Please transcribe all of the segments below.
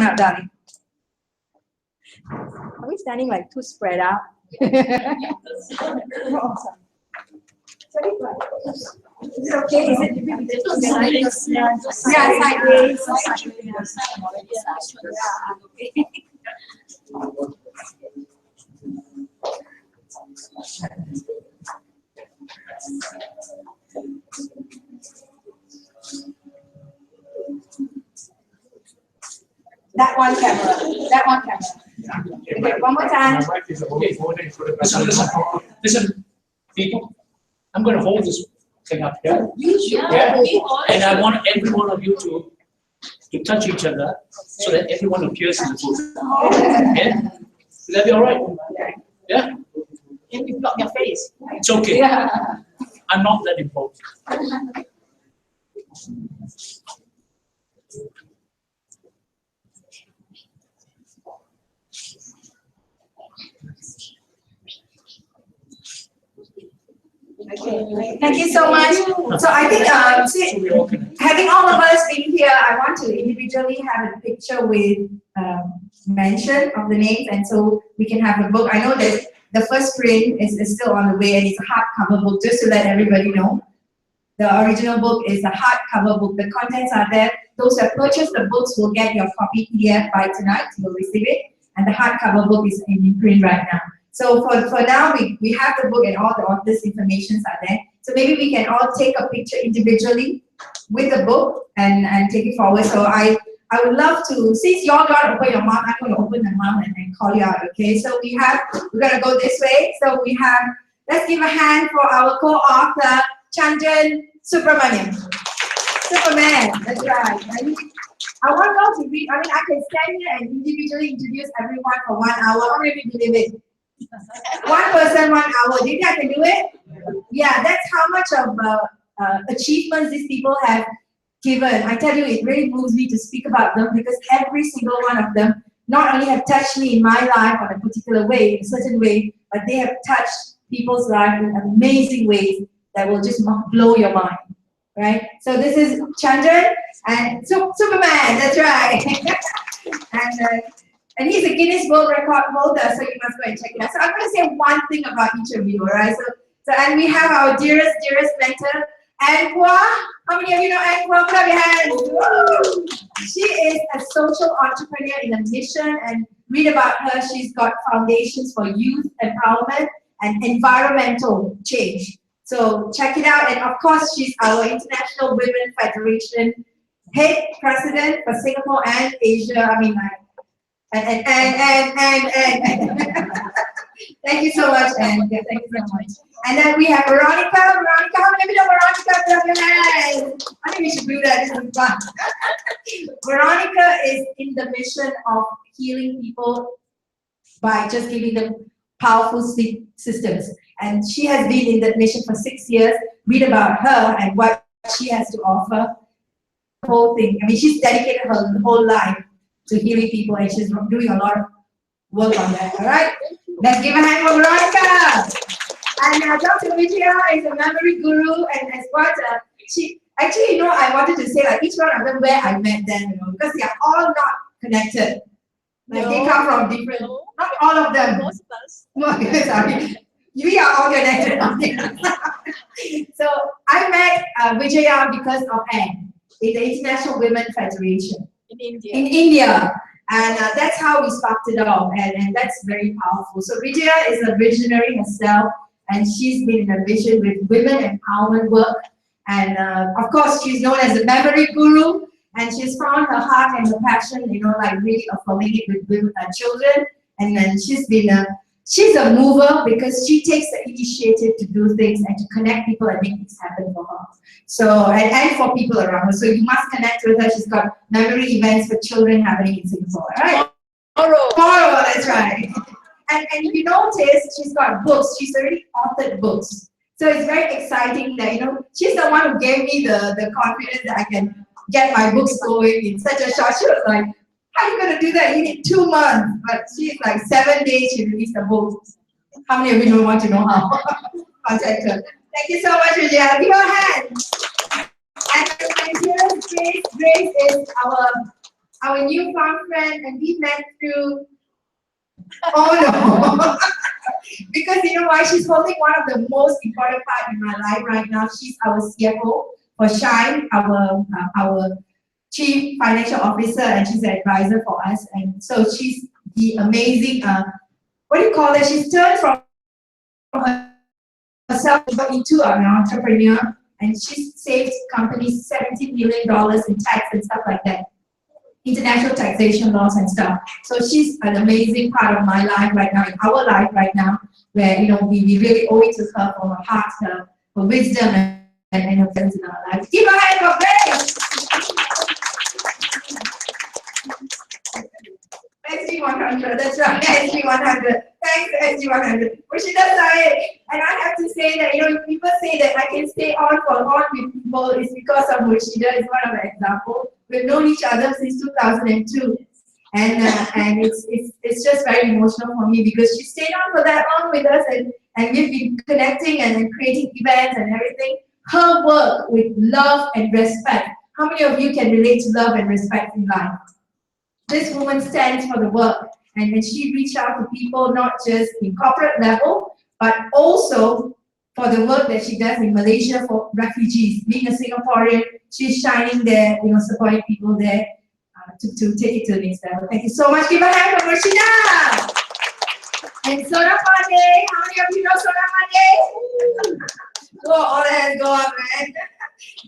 out, darling. Are we standing like too spread out? Is it okay? Is it yeah, sideways. That one camera. That one camera. Okay, one more time. Listen, people, I'm going to hold this thing up here. Yeah. And I want every one of you to touch each other so that everyone appears in the booth. Yeah? Will that be all right? Yeah? And you block your face. It's okay. Yeah. I'm not that important. Okay. Thank you so much. So I think having all of us being here, I want to individually have a picture with mention of the names, and so we can have a book. I know that the first print is still on the way, and it's a hardcover book, just to let everybody know. The original book is a hardcover book. The contents are there. Those who have purchased the books will get your copy PDF by tonight. You'll receive it, and the hardcover book is in print right now. So for now, we have the book and all the authors' informations are there. So maybe we can all take a picture individually with the book and take it forward. So I would love to, since you're going to open your mouth, I'm going to open the mouth and call you out, okay? So we're going to go this way. So we have, let's give a hand for our co-author, Chandran Subramaniam. Superman, that's right. I want you all to read, I mean, I can stand here and individually introduce everyone for 1 hour. How many of you believe it? One person, 1 hour. Do you think I can do it? Yeah, that's how much of achievements these people have given. I tell you, it really moves me to speak about them because every single one of them not only have touched me in my life in a particular way, in a certain way, but they have touched people's life in amazing ways that will just blow your mind, right? So this is Chandran and Superman, that's right. And he's a Guinness World Record holder, so you must go and check it out. So I'm going to say one thing about each of you, all right? So and we have our dearest mentor, Kuan. How many of you know Kuan? Put up your hands. Woo! She is a social entrepreneur in a mission, and read about her. She's got foundations for youth empowerment and environmental change. So check it out. And of course, she's our International Women Federation head president for Singapore and Asia. I mean, and thank you so much, and yeah, thank you so much. And then we have Veronica. Veronica, how many of you know Veronica? Put up your hands. I think we should do that. This is fun. Veronica is in the mission of healing people by just giving them powerful sleep systems. And she has been in that mission for 6 years. Read about her and what she has to offer. The whole thing. I mean, she's dedicated her whole life to healing people, and she's doing a lot of work on that. All right, let's give a hand for Veronica. And Dr. Vijaya is a memory guru, and has got she actually, you know, I wanted to say like each one of them where I met them, you know, because they are all not connected. Like they come from different. Not all of them. Most of us. Sorry, we are all connected. So I met Vijaya because of Anne in the International Women Federation. In India, and that's how we sparked it off, and that's very powerful. So Vijaya is a visionary herself, and she's been in a vision with women empowerment work, and of course she's known as a memory guru, and she's found her heart and her passion, you know, like really affirming it with women and children, and then she's a mover because she takes the initiative to do things and to connect people and make things happen for her. So, and for people around her. So you must connect with her. She's got memory events for children happening in Singapore. All right? Tomorrow, that's right. And if you notice, she's got books. She's already authored books. So it's very exciting that, you know, she's the one who gave me the confidence that I can get my books going in such a short. She was like, how are you going to do that? You need 2 months. But she's like 7 days she released a book. How many of you want to know how? Contact her. Thank you so much, Vijaya. Give her a hand. And dearest Grace is our our new farm friend, and we met through, oh no, because you know why? She's holding one of the most important part in my life right now. She's our CFO for Shine, our Chief Financial Officer, and she's an advisor for us. And so she's the amazing, what do you call it? She's turned from herself into an entrepreneur, and she's saved companies $70 million in tax and stuff like that, international taxation laws and stuff. So she's an amazing part of my life right now, in our life right now, where you know we really owe it to her for her heart, her wisdom, and her presence in our life. Give her a hand for Grace. SG100, that's right, SG100. Thanks, SG100. But she does say, and I have to say that, you know, people say that I can stay on with people, it's because of Mushida is one of the examples. We've known each other since 2002. And it's just very emotional for me because she stayed on for that long with us, and we've been connecting and creating events and everything. Her work with love and respect. How many of you can relate to love and respect in life? This woman stands for the work, and then she reached out to people not just in corporate level, but also for the work that she does in Malaysia for refugees. Being a Singaporean, she's shining there, you know, supporting people there to take it to the next level. Thank you so much. Give a hand for Rashida. And Soda Monday. How many of you know Soda Monday? Go, all hands go up, man.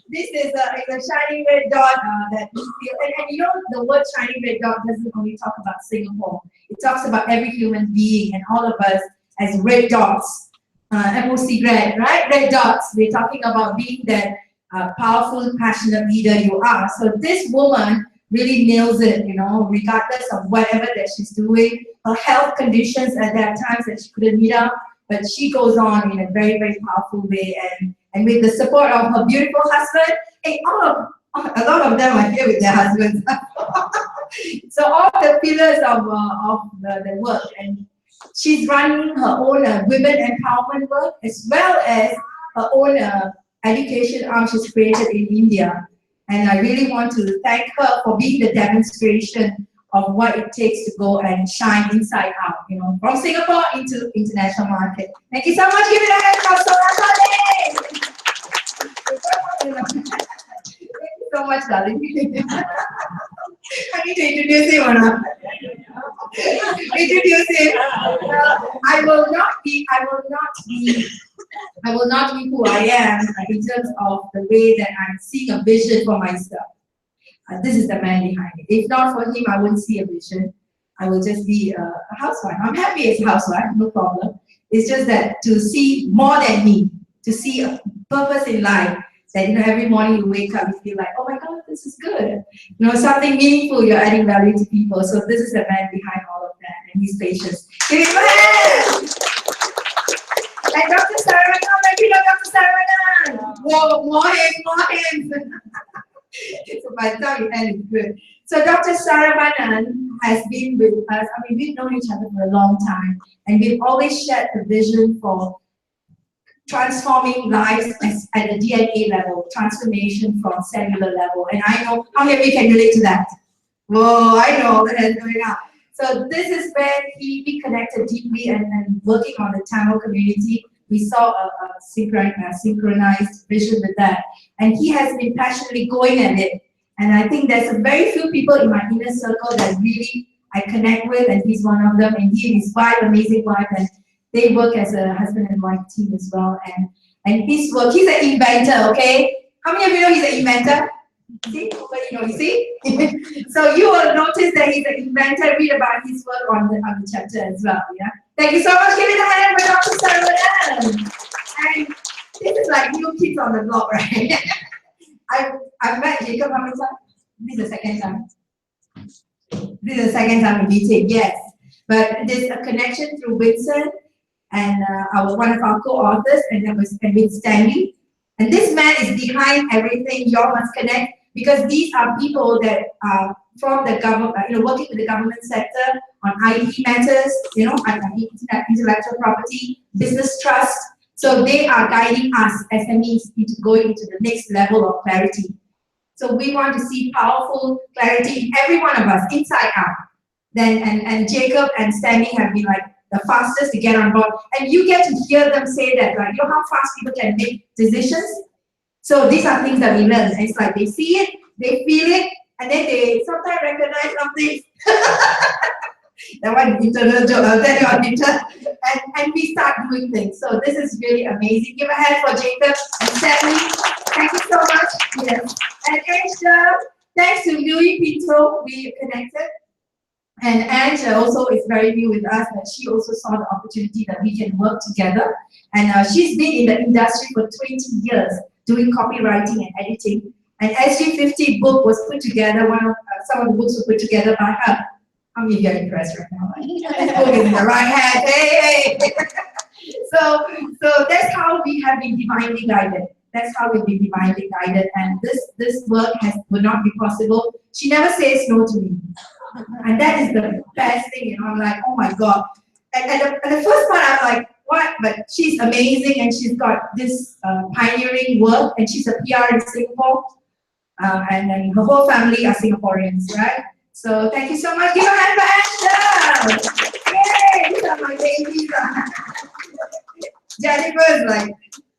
This is a shining red dot that we feel, and you know the word shining red dot doesn't only talk about Singapore. It talks about every human being and all of us as red dots. MOC red, right? Red dots. We're talking about being that powerful, passionate leader you are. So this woman really nails it, you know, regardless of whatever that she's doing. Her health conditions at that time that she couldn't meet up, but she goes on in a very, very powerful way, and with the support of her beautiful husband, and a lot of them are here with their husbands. So all the pillars of the work, and she's running her own women empowerment work as well as her own education arm she's created in India. And I really want to thank her for being the demonstration of what it takes to go and shine inside out, you know, from Singapore into international market. Thank you so much. Give it a hand for Soda. Thank you so much, darling. I need to introduce him or not? Introduce him. I will not be who I am in terms of the way that I'm seeing a vision for myself. This is the man behind it. If not for him, I wouldn't see a vision. I will just be a housewife. I'm happy as a housewife, no problem. It's just that to see more than me, to see a purpose in life, that you know every morning you wake up, you feel like, oh my God, this is good. You know, something meaningful, you're adding value to people. So this is the man behind all of that, and he's patient. Give him a hand! And Dr. Saravanan, let me know Dr. Saravanan. Whoa, more hands. So by the time you end, it's good. So Dr. Saravanan has been with us. I mean, we've known each other for a long time, and we've always shared the vision for transforming lives at the DNA level, transformation from cellular level. And I know how many of you can relate to that. Whoa, I know that is going on. So this is where we connected deeply and working on the Tamil community. We saw a synchronized vision with that. And he has been passionately going at it. And I think there's a very few people in my inner circle that really I connect with, and he's one of them. And he and his wife, amazing wife, and they work as a husband and wife team as well. And his work, he's an inventor, okay? How many of you know he's an inventor? See, nobody knows, you see? So you will notice that he's an inventor. Read about his work on the chapter as well, yeah? Thank you so much. Give it a hand for Dr. Saravanan. And this is like new kids on the block, right? I've met Jacob how many times? This is the second time. This is the second time we meet him, yes. But there's a connection through Vincent and one of our co-authors, and that was with Stanley. And this man is behind everything. You all must connect, because these are people that are from the government, working with the government sector on IP matters, intellectual property, business trust. So they are guiding us SMEs into going into the next level of clarity. So we want to see powerful clarity in every one of us, inside out. Then and Jacob and Stanley have been like the fastest to get on board. And you get to hear them say that, like, you know how fast people can make decisions? So these are things that we learn. And it's like they see it, they feel it, and then they sometimes recognize something. That one internal joke, I'll tell you on later. And we start doing things. So this is really amazing. Give a hand for Jacob and Stanley. Thank you so much. Yes. And Angela, thanks to Louis Pinto, we connected. And Angela also is very new with us, and she also saw the opportunity that we can work together. And she's been in the industry for 20 years, doing copywriting and editing. And SG50 book was put together, some of the books were put together by her. How many of you are impressed right now? This book is in the right hand. Hey, hey. So that's how we have been divinely guided. That's how we've been divinely guided. And this work would not be possible. She never says no to me. And that is the best thing, you know. I'm like, oh my God. And the first part, I'm like, what? But she's amazing, and she's got this pioneering work, and she's a PR in Singapore. And then her whole family are Singaporeans, right? So thank you so much. Give a hand for Angela. Yay! These are my babies.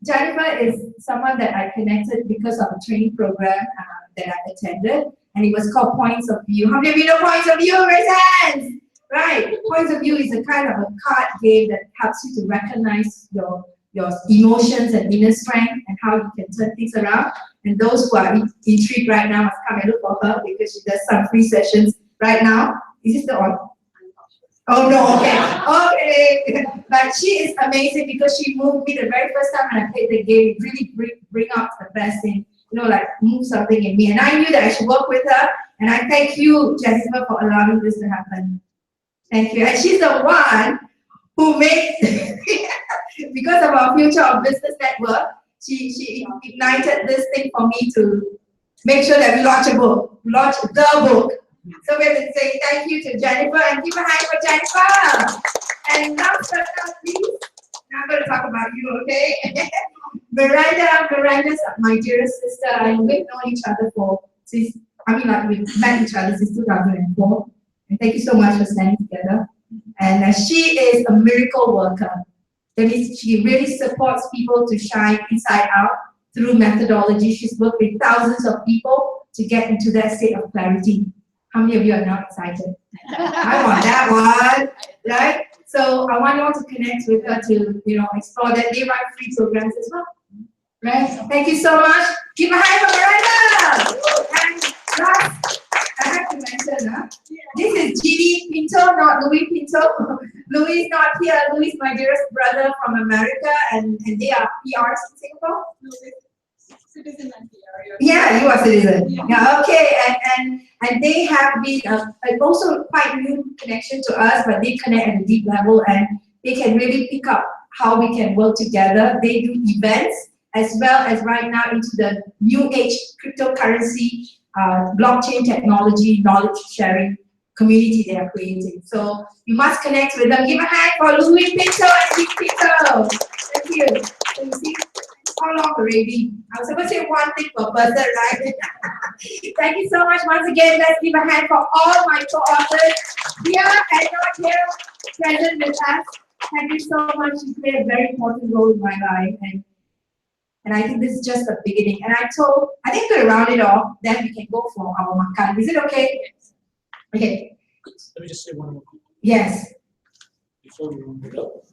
Jennifer is someone that I connected because of a training program that I attended, and it was called Points of View. How many of you know Points of View? Raise hands. Right. Points of View is a kind of a card game that helps you to recognize your emotions and inner strength and how you can turn things around. And those who are intrigued right now must come and look for her because she does some free sessions right now. Is this the on? Oh no, okay. Okay. But she is amazing because she moved me the very first time when I played the game. It really bring out the best thing, you know, like move something in me. And I knew that I should work with her. And I thank you, Jennifer, for allowing this to happen. Thank you. And she's the one who made, because of our Future of Business Network, she ignited this thing for me to make sure that we launch the book. So we have to say thank you to Jennifer, and give a hand for Jennifer. And last but not least, I'm going to talk about you, okay? Miranda's my dearest sister, and we've known each other we've met each other since 2004. And thank you so much for standing together. And she is a miracle worker. That means she really supports people to shine inside out through methodology. She's worked with thousands of people to get into that state of clarity. How many of you are not excited? I want that one, right? So I want you all to connect with her to, you know, explore that. They run free programs as well, right? Thank you so much. Give a hand for Miranda. And last, I have to mention, this is Ginny Pinto, not Louis Pinto. Louis is not here. Louis is my dearest brother from America, and they are PRs in Singapore. Citizen and PR. Yeah, you are citizen. Yeah, okay. And they have been also quite new connection to us, but they connect at a deep level, and they can really pick up how we can work together. They do events as well as right now into the new age cryptocurrency, blockchain technology, knowledge sharing community they are creating. So you must connect with them. Give a hand for Louis Pinto and Nick Pinto. Thank you. So you see, how long already? I was supposed to say one thing per person, right? Thank you so much once again. Let's give a hand for all my co-authors here and not here, present with us. Thank you so much. You played a very important role in my life, and I think this is just the beginning. And I think we'll round it off. Then we can go for our makan. Is it okay? Okay. Let me just say one more thing. Yes. Before we round it up.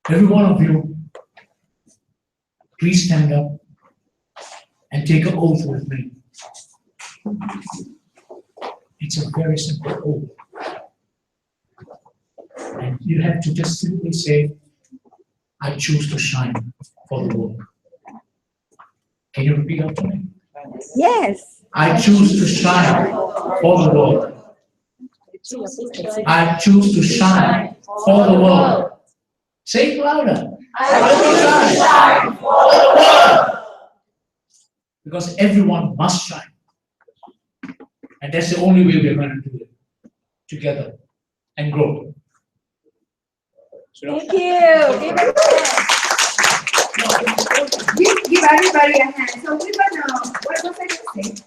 Every one of you, please stand up and take an oath with me. It's a very simple oath. And you have to just simply say, I choose to shine for the world. Can you repeat after me? Yes. I choose to shine for the world. I choose to shine for the world. Say it louder. I choose to shine for the world. Because everyone must shine. And that's the only way we're going to do it. Together. And grow. Thank you. Give everybody a hand. So we're gonna, what was I gonna say?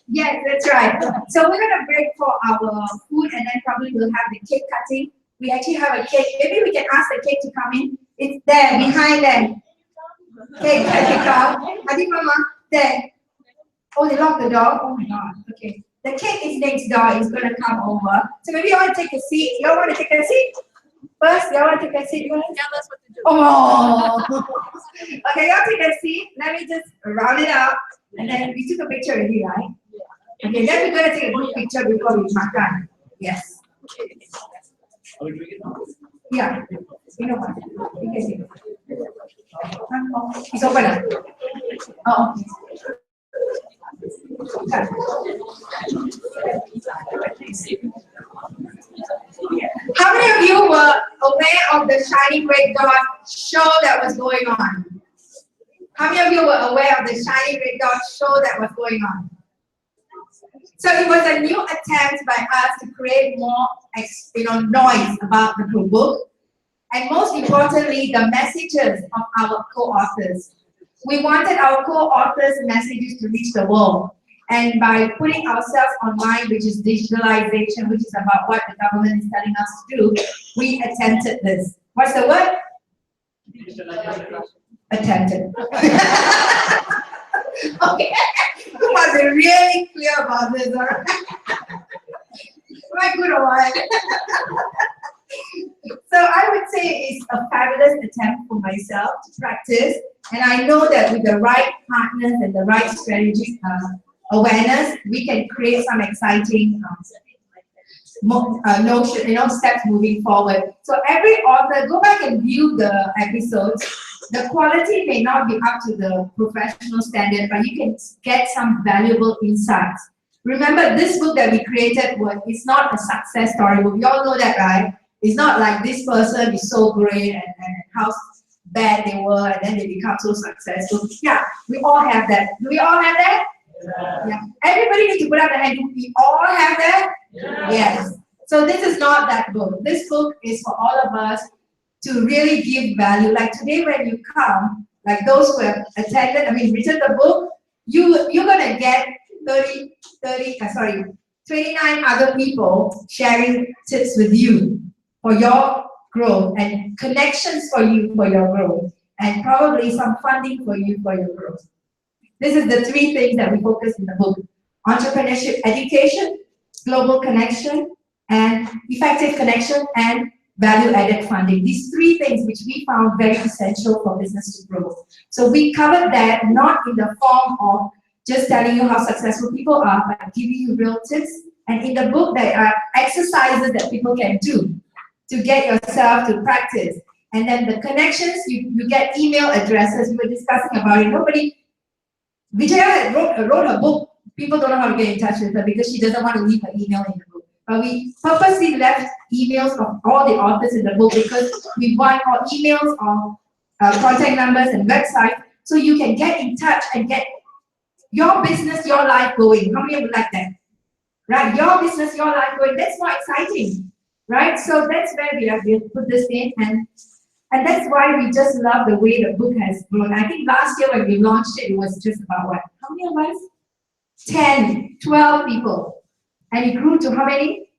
Yes, that's right. So we're gonna break for our food and then probably we'll have the cake cutting. We actually have a cake. Maybe we can ask the cake to come in. It's there, behind them. Cake, come. Adi Mama, there. Oh, they locked the door? Oh my God, okay. The cake is next door, it's gonna come over. So maybe you want to take a seat. You all want to take a seat? First, you all want to take a seat? Tell us what to do. Oh! Okay, you all take a seat. Let me just round it up. And then we took a picture already, right? Okay, then we're gonna take a good picture before we makan. Yes. Are we doing it now? Yeah. You know what? You can see it. It's open now. Oh, okay. How many of you were aware of the shiny red dot show that was going on? How many of you were aware of the shiny red dot show that was going on? So it was a new attempt by us to create more, noise about the book, and most importantly, the messages of our co-authors. We wanted our co-authors' messages to reach the world. And by putting ourselves online, which is digitalization, which is about what the government is telling us to do, we attempted this. What's the word? Attempted. Okay. You must be really clear about this, all right? Quite good or what? So I would say it's a fabulous attempt for myself to practice. And I know that with the right partners and the right strategic awareness, we can create some exciting steps moving forward. So every author, go back and view the episodes. The quality may not be up to the professional standard, but you can get some valuable insights. Remember, this book that we created, it's not a success story book. We all know that, right? It's not like this person is so great and how bad they were and then they become so successful. Yeah, we all have that. Do we all have that? Yeah. Everybody needs to put up the hand. Do we all have that? Yeah. Yes. So this is not that book. This book is for all of us to really give value. Like today when you come, like those who have attended, written the book, you're gonna get 29 other people sharing tips with you for your growth and connections for you for your growth and probably some funding for you for your growth. This is the 3 things that we focus in the book: entrepreneurship education, global connection, and effective connection, and value-added funding. These 3 things which we found very essential for business to grow. So we covered that not in the form of just telling you how successful people are, but giving you real tips. And in the book, there are exercises that people can do to get yourself to practice. And then the connections, you get email addresses. We were discussing about it. Vijaya wrote a book. People don't know how to get in touch with her because she doesn't want to leave her email in the book. But we purposely left emails of all the authors in the book because we want all emails of contact numbers and websites so you can get in touch and get your business, your life going. How many of you like that? Right? Your business, your life going. That's more exciting. Right? So that's where we have put this in, and that's why we just love the way the book has grown. I think last year when we launched it, it was just about what? How many of us? 10, 12 people. And it grew to how many?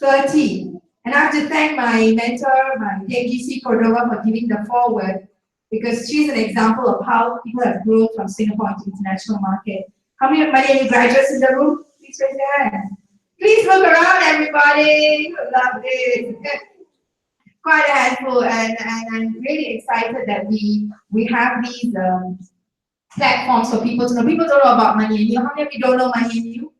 30. And I have to thank my mentor, my AGC Cordova, for giving the foreword, because she's an example of how people have grown from Singapore to international market. How many graduates in the room? Please raise your hand. Please look around, everybody. Love it. Quite a handful, and I'm really excited that we have these platforms for people to know. People don't know about Money and You. How many of you don't know Money and You?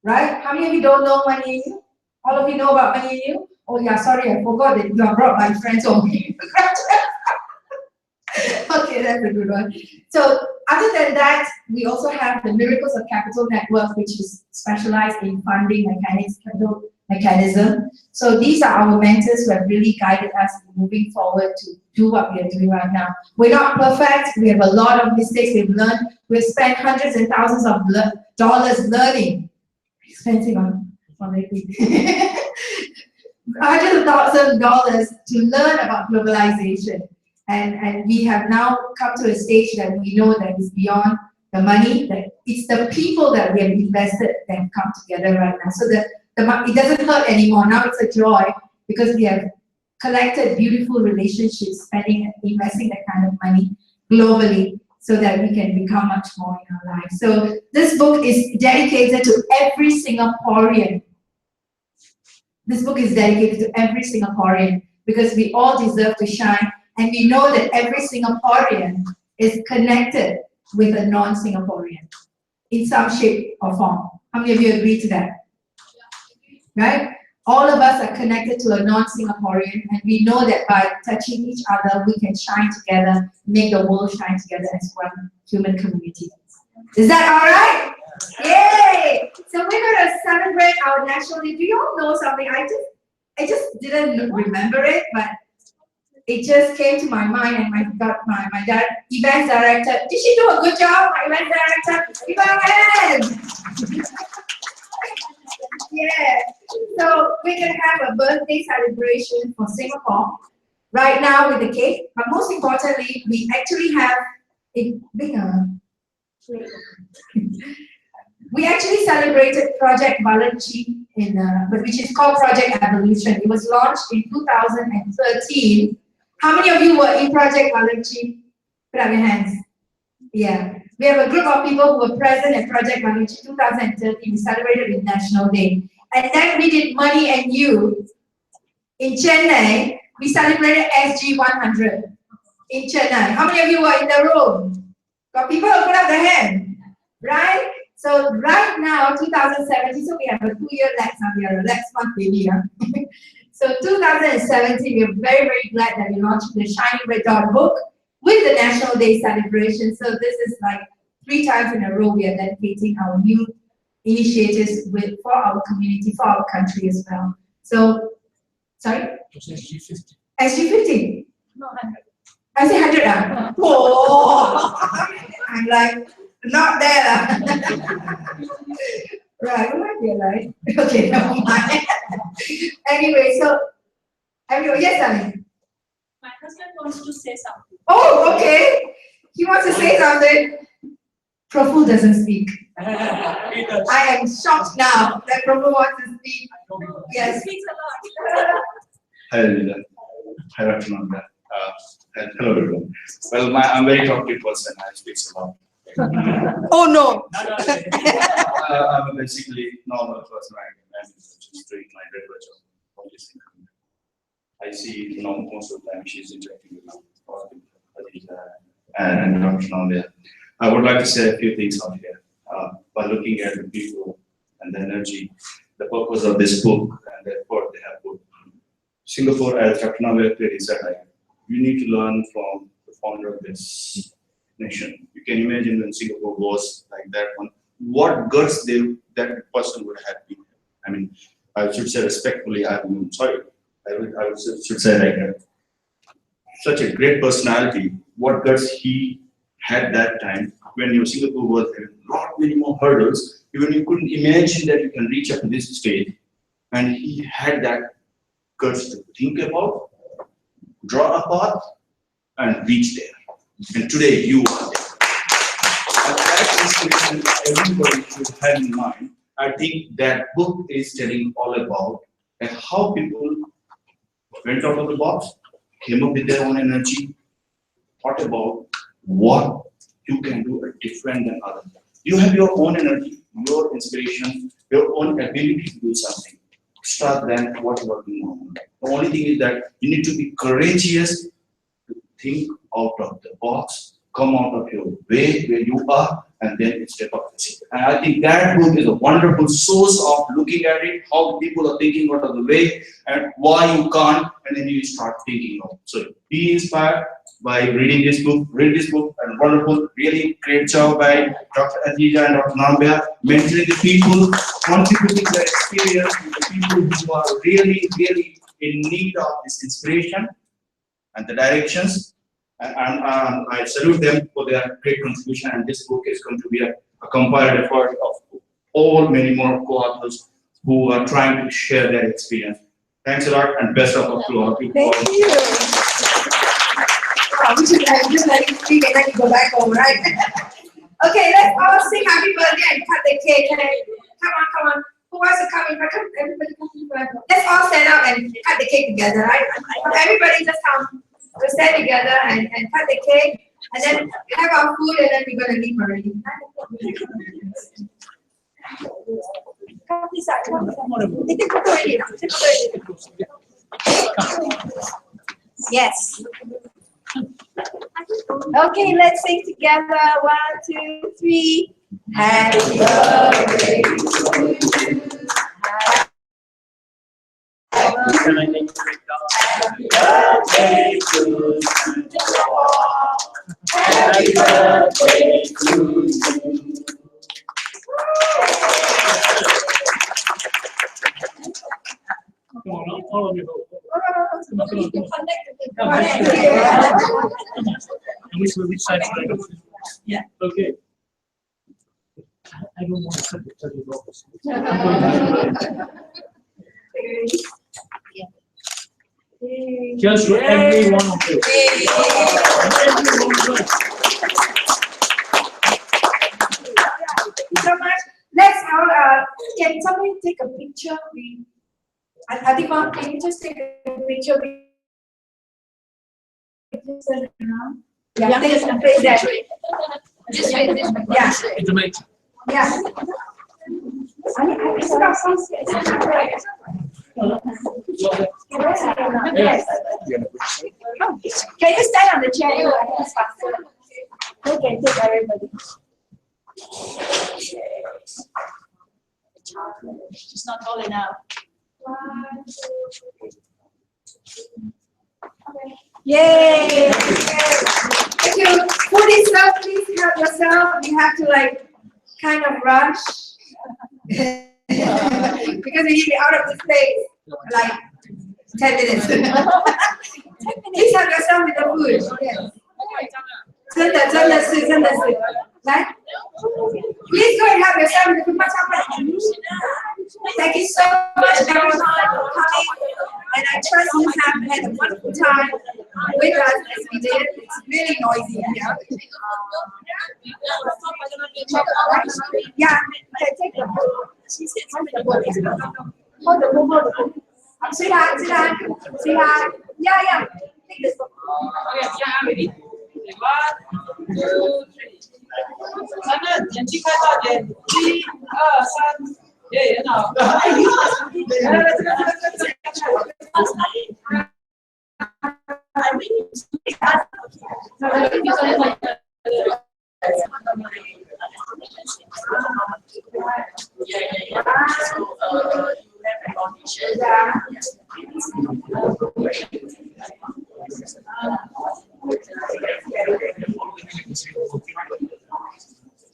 Right? How many of you don't know Money and You? All of you know about Money and You? Oh yeah, sorry, I forgot that you are brought by friends only. Okay, that's a good one. So other than that, we also have the Miracles of Capital Network, which is specialized in funding capital mechanism. So these are our mentors who have really guided us moving forward to do what we are doing right now. We're not perfect. We have a lot of mistakes we've learned. We've spent hundreds and thousands of dollars learning. Expensive on hundreds of thousands of dollars to learn about globalization. And we have now come to a stage that we know that it's beyond the money, that it's the people that we have invested that have come together right now. So it doesn't hurt anymore. Now it's a joy because we have collected beautiful relationships, investing that kind of money globally so that we can become much more in our lives. So this book is dedicated to every Singaporean. This book is dedicated to every Singaporean because we all deserve to shine, and we know that every Singaporean is connected with a non-Singaporean in some shape or form. How many of you agree to that? Right? All of us are connected to a non-Singaporean, and we know that by touching each other, we can shine together, make the world shine together as one human community. Is that all right? Yay! So we're going to celebrate our National Day. Do you all know something? I just didn't remember it, but it just came to my mind, and my dad, events director, did she do a good job, my event director? Give her a hand! Yeah, so we're going to have a birthday celebration for Singapore right now with the cake, but most importantly, we actually have a bigger. We actually celebrated Project Balanchi which is called Project Evolution. It was launched in 2013. How many of you were in Project Balanchi? Put up your hands. Yeah. We have a group of people who were present at Project Balanchi 2013. We celebrated with National Day. And then we did Money and You in Chennai. We celebrated SG 100 in Chennai. How many of you were in the room? Got people who put up their hand, right? So right now, 2017, so we have a 2-year Lex, now we are a Lex month baby. Huh? So 2017, we are very, very glad that we launched the Shining Red Dot book with the National Day celebration. So this is like 3 times in a row we are dedicating our new initiatives for our community, for our country as well. So, sorry? SG50. SG50? No, 100. I say 100. Oh, I'm like, not there. Right, we might be alive. Okay, never mind. Anyway, so, everyone, yes, darling? My husband wants to say something. Oh, okay. He wants to say something. Prabhu doesn't speak. I am shocked now that Prabhu wants to speak. Yes. He speaks a lot. Hi, Lila. Hi, Ratnanda. And hello, everyone. Well, I'm a very talkative person. I speak a lot. Oh, no. I'm a basically normal person. I'm just doing my regular job. I see, most of the time she's interacting with and Ratnanda. I would like to say a few things out here. By looking at the people and the energy, the purpose of this book and the effort they have put. Singapore, as Ratnanda clearly said, you need to learn from the founder of this nation. You can imagine when Singapore was like that one, what guts that person would have been. I mean, I should say respectfully, I'm sorry, I should say like such a great personality, what guts he had that time when Singapore was having many more hurdles, even you couldn't imagine that you can reach up to this stage, and he had that guts to think about, draw a path, and reach there. And today you are there. And that inspiration everybody should have in mind. I think that book is telling all about how people went out of the box, came up with their own energy, thought about what you can do different than others. You have your own energy, your inspiration, your own ability to do something extra than what you are doing normally. The only thing is that you need to be courageous to think out of the box, come out of your way where you are, and then step up. And I think that book is a wonderful source of looking at it, how people are thinking out of the way, and why you can't, and then you start thinking of. So be inspired by reading this book. Read this book, and wonderful, really great job by Dr. Adija and Dr. Nambia, mentoring the people, contributing their experience to the people who are really, really in need of this inspiration and the directions. And I salute them for their great contribution. And this book is going to be a compiled effort of many more co-authors who are trying to share their experience. Thanks a lot, and best of luck to all of you. Thank you. we should just let you speak and then you go back home, right? Okay, let's all sing happy birthday and cut the cake. Come on. Who wants to come in front? Everybody come in front. Let's all stand up and cut the cake together, right? Everybody just come. We'll stand together and cut the cake. And then have our food and then we're going to leave already. Come this side. Yes. Okay, let's sing together. 1, 2, 3. Happy birthday to you. Happy birthday to you. Happy birthday to you. Come on, all of you go. Come on. Which side should I go? Yeah. Okay. I don't want to cut the office. Just for every one of you. Thank you so much. Let's all, can somebody take a picture? I think, Mom, can you just take a picture? Yeah, face that. Yeah. It's amazing. Yeah. Yes. Can you stand on the chair? Okay, take everybody. She's not tall enough. Yay! Thank you. Food is served, please help yourself. You have to kind of rush because we need to be out of this place 10 minutes. Please help yourself with the food. Yes. 真的是。来 Please go and help yourself with the food. Thank you so much everyone for coming. And I trust you have had a wonderful time with us as we did. It's really noisy here. Yeah, okay, take the book. Hold the book. Sweetheart. Yeah. Take this book. Okay, yeah, ready? 1, 2, 3. 咱们点击开到点1、2、3，也很好。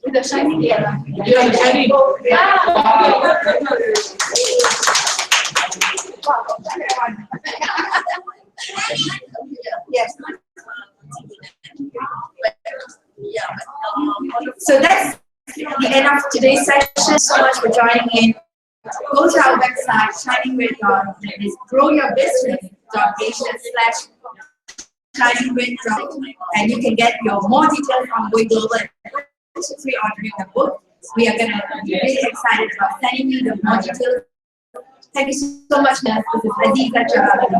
With the shiny hair. Yeah, shiny. Yes. So that's the end of today's session. So much for joining in. Go to our website, shiningred.com. That is growyourbusiness.asia/shiningred. And you can get your more details on GoGLOBAL pre-ordering the book. We are going to be really excited about sending you the more details. Thank you so much, Nurse. This is Aziza Jawad.